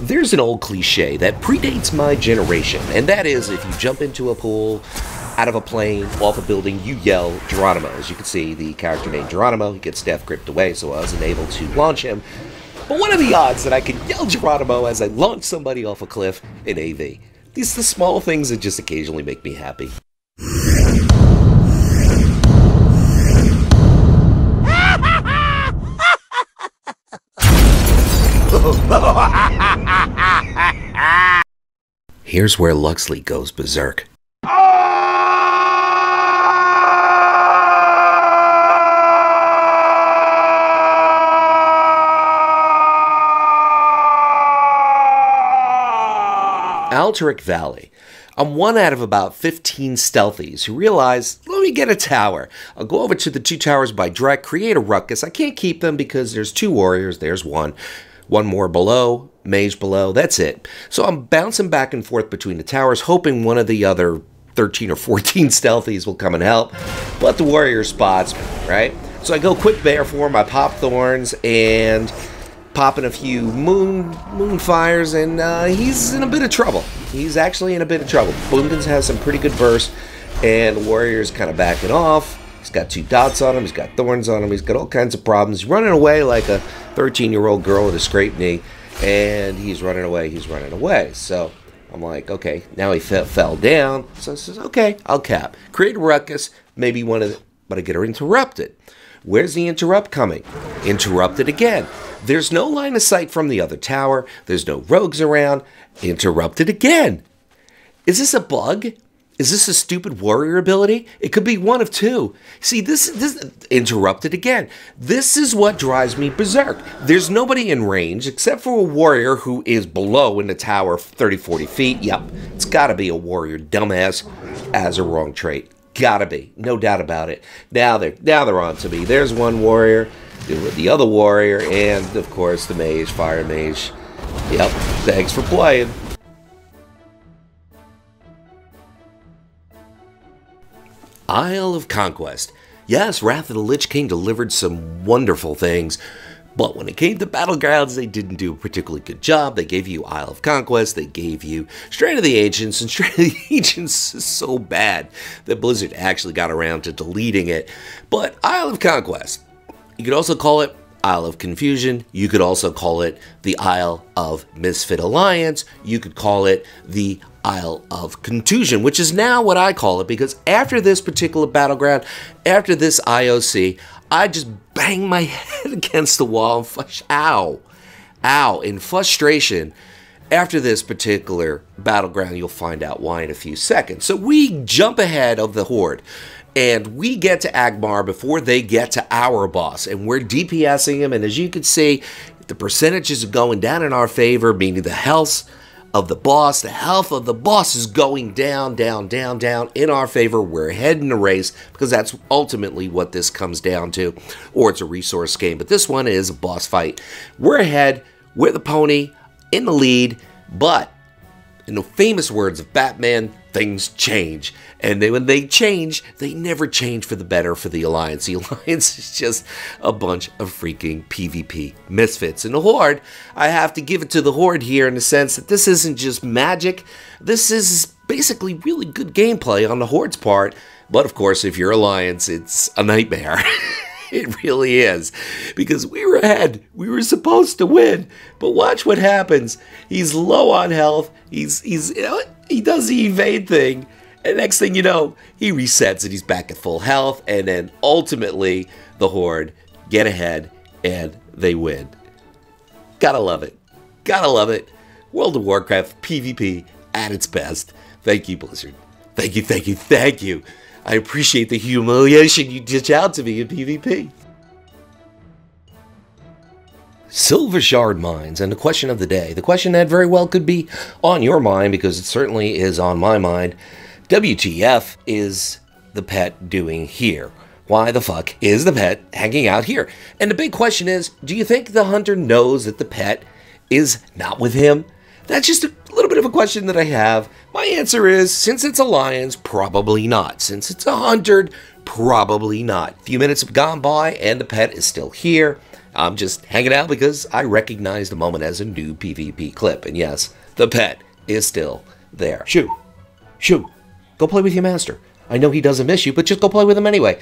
There's an old cliche that predates my generation, and that is if you jump into a pool, out of a plane, off a building, you yell Geronimo. As you can see, the character named Geronimo, he gets death gripped away, so I wasn't able to launch him. But what are the odds that I could yell Geronimo as I launch somebody off a cliff in AV? These are the small things that just occasionally make me happy. Here's where Luxeley goes berserk. Alterac Valley. I'm one out of about 15 stealthies who realize, let me get a tower. I'll go over to the 2 towers by direct, create a ruckus. I can't keep them because there's 2 warriors, there's one more below, mage below, that's it. So I'm bouncing back and forth between the towers, hoping one of the other 13 or 14 stealthies will come and help. But the warrior spots me, right? So I go quick bear form, I pop thorns, and popping a few moon fires, and he's in a bit of trouble. He's actually in a bit of trouble. Blunders has some pretty good burst, and the warrior's kind of backing off. He's got 2 dots on him, he's got thorns on him, he's got all kinds of problems. He's running away like a 13-year-old girl with a scraped knee, and he's running away. So I'm like, okay, now he fell down. So I says, okay, I'll cap. Create a ruckus, maybe but I get her interrupted. Where's the interrupt coming? Interrupted again. There's no line of sight from the other tower. There's no rogues around. Interrupted again. Is this a bug? Is this a stupid warrior ability? It could be one of 2. See, this interrupted again. This is what drives me berserk. There's nobody in range except for a warrior who is below in the tower 30, 40 feet. Yep, it's gotta be a warrior, dumbass. Has a wrong trait. Gotta be, no doubt about it. Now they're on to me. There's one warrior, the other warrior, and of course the mage, fire mage. Yep, thanks for playing. Isle of Conquest. Yes, Wrath of the Lich King delivered some wonderful things, but when it came to battlegrounds, they didn't do a particularly good job. They gave you Isle of Conquest, they gave you Strain of the Ancients, and Strain of the Ancients is so bad that Blizzard actually got around to deleting it. But Isle of Conquest, you could also call it Isle of Confusion, you could also call it the Isle of Misfit Alliance, you could call it the Isle of Contusion, which is now what I call it, because after this particular battleground, after this IOC, I just bang my head against the wall and ow, in frustration. After this particular battleground, you'll find out why in a few seconds. So we jump ahead of the Horde, and we get to Agmar before they get to our boss, and we're DPSing him, and as you can see, the percentages are going down in our favor, meaning the health of the boss is going down in our favor. We're ahead in the race because that's ultimately what this comes down to, or it's a resource game, but this one is a boss fight. We're ahead, we're the pony, in the lead, but in the famous words of Batman, things change. And when they change, they never change for the better for the Alliance. The Alliance is just a bunch of freaking PvP misfits. And the Horde, I have to give it to the Horde here in the sense that this isn't just magic. This is basically really good gameplay on the Horde's part. But of course, if you're Alliance, it's a nightmare. It really is, because we were ahead. We were supposed to win, but watch what happens. He's low on health. He does the evade thing, and next thing you know, he resets and he's back at full health. And then ultimately, the Horde get ahead and they win. Gotta love it. Gotta love it. World of Warcraft PVP at its best. Thank you, Blizzard. Thank you, thank you, thank you. I appreciate the humiliation you dish out to me in PvP. Silver Shard Mines, and the question of the day. The question that very well could be on your mind, because it certainly is on my mind. WTF is the pet doing here? Why the fuck is the pet hanging out here? And the big question is, do you think the hunter knows that the pet is not with him? That's just a little bit of a question that I have. My answer is, since it's a lions, probably not. Since it's a hunter, probably not. A few minutes have gone by and the pet is still here. I'm just hanging out because I recognize the moment as a Noob PVP clip. And yes, the pet is still there. Shoo! Shoo! Go play with your master. I know he doesn't miss you, but just go play with him anyway.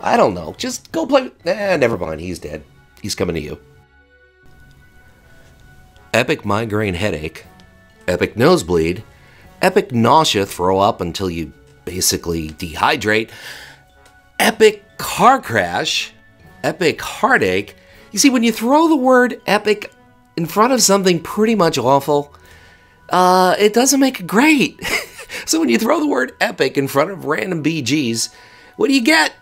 I don't know. Just go play with... never mind. He's dead. He's coming to you. Epic migraine headache. Epic nosebleed. Epic nausea, throw up until you basically dehydrate. Epic car crash. Epic heartache. You see, when you throw the word epic in front of something pretty much awful, it doesn't make it great. So when you throw the word epic in front of random BGs, what do you get?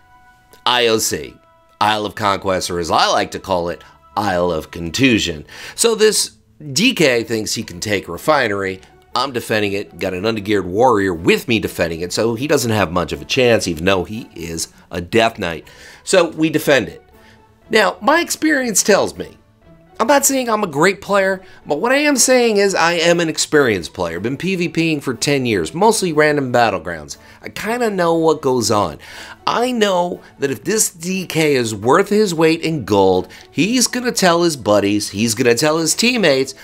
IOC. Isle of Conquest, or as I like to call it, Isle of Contusion. So this DK thinks he can take Refinery. I'm defending it. Got an undergeared warrior with me defending it, so he doesn't have much of a chance, even though he is a Death Knight. So we defend it. Now, my experience tells me, I'm not saying I'm a great player, but what I am saying is I am an experienced player. Been PvPing for 10 years, mostly random battlegrounds. I kind of know what goes on. I know that if this DK is worth his weight in gold, he's going to tell his buddies, he's going to tell his teammates,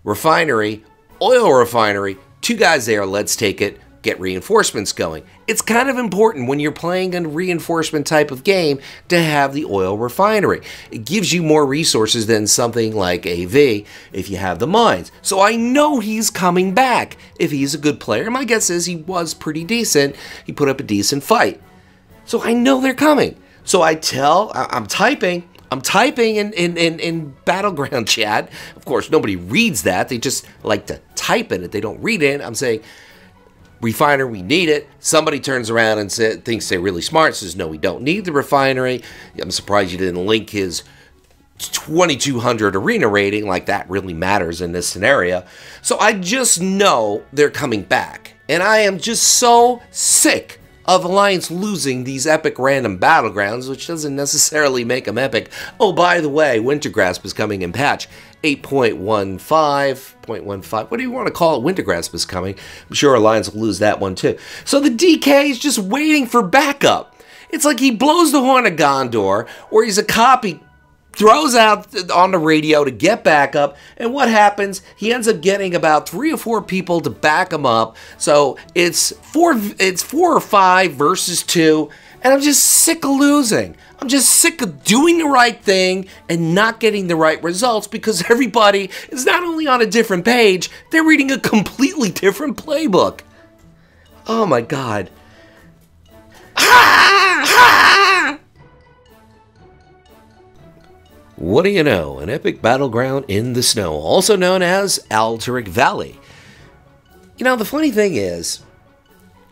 Refinery, Oil Refinery, 2 guys there, let's take it, get reinforcements going. It's kind of important when you're playing a reinforcement type of game to have the Oil Refinery. It gives you more resources than something like AV if you have the mines. So I know he's coming back if he's a good player. My guess is he was pretty decent. He put up a decent fight. So I know they're coming. So I'm typing in Battleground chat. Of course, nobody reads that. They just like to type in it. They don't read it. I'm saying, Refiner, we need it. Somebody turns around and thinks they're really smart, says, no, we don't need the Refinery. I'm surprised you didn't link his 2200 arena rating, like that really matters in this scenario. So I just know they're coming back. And I am just so sick of Alliance losing these epic random battlegrounds, which doesn't necessarily make them epic. Oh, by the way, Wintergrasp is coming in patch 8.15, what do you want to call it? Wintergrasp is coming. I'm sure Alliance will lose that one too. So the DK is just waiting for backup. It's like he blows the horn of Gondor, or he's a copy, throws out on the radio to get backup, and what happens? He ends up getting about 3 or 4 people to back him up. So it's 4 or 5 versus 2, and I'm just sick of losing. I'm just sick of doing the right thing and not getting the right results because everybody is not only on a different page, they're reading a completely different playbook. Oh my God. What do you know? An epic battleground in the snow, also known as Alterac Valley. You know, the funny thing is,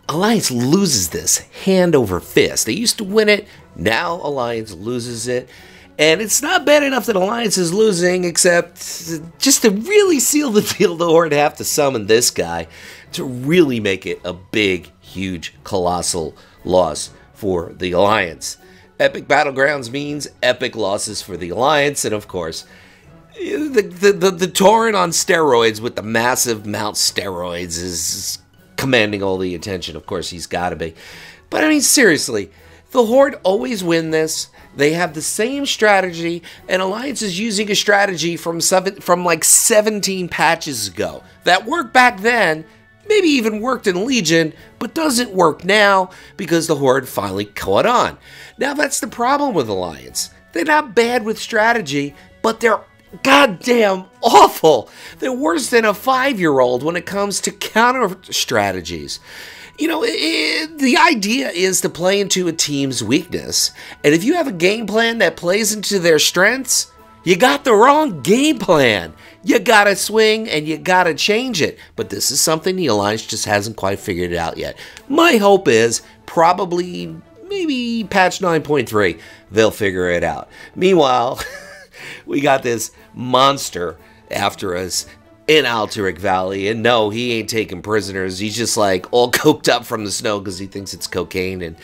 Alliance loses this hand over fist. They used to win it, now Alliance loses it. And it's not bad enough that Alliance is losing, except just to really seal the deal, the Horde have to summon this guy to really make it a big, huge, colossal loss for the Alliance. Epic Battlegrounds means epic losses for the Alliance, and of course, the Tauren on steroids with the massive Mount Steroids is commanding all the attention. Of course, he's got to be. But I mean, seriously, the Horde always win this. They have the same strategy, and Alliance is using a strategy from like 17 patches ago that worked back then, maybe even worked in Legion, but doesn't work now because the Horde finally caught on. Now that's the problem with Alliance. They're not bad with strategy, but they're goddamn awful. They're worse than a 5-year-old when it comes to counter strategies. You know, the idea is to play into a team's weakness. And if you have a game plan that plays into their strengths, you got the wrong game plan. You gotta swing and you gotta change it. But this is something the Alliance just hasn't quite figured it out yet. My hope is probably, maybe patch 9.3, they'll figure it out. Meanwhile, we got this monster after us in Alterac Valley, and no, he ain't taking prisoners. He's just like all coked up from the snow because he thinks it's cocaine and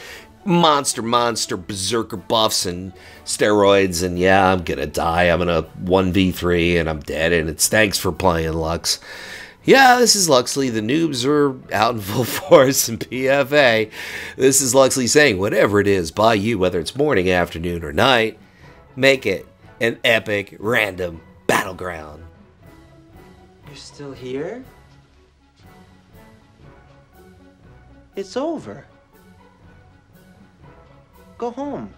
monster berserker buffs and steroids, and yeah, I'm gonna die. I'm gonna 1v3 and I'm dead, and it's thanks for playing, Lux. Yeah, this is Luxeley. The noobs are out in full force in BFA. This is Luxeley saying, whatever it is by you, whether it's morning, afternoon, or night, make it an epic random battleground. You're still here? It's over. Go home.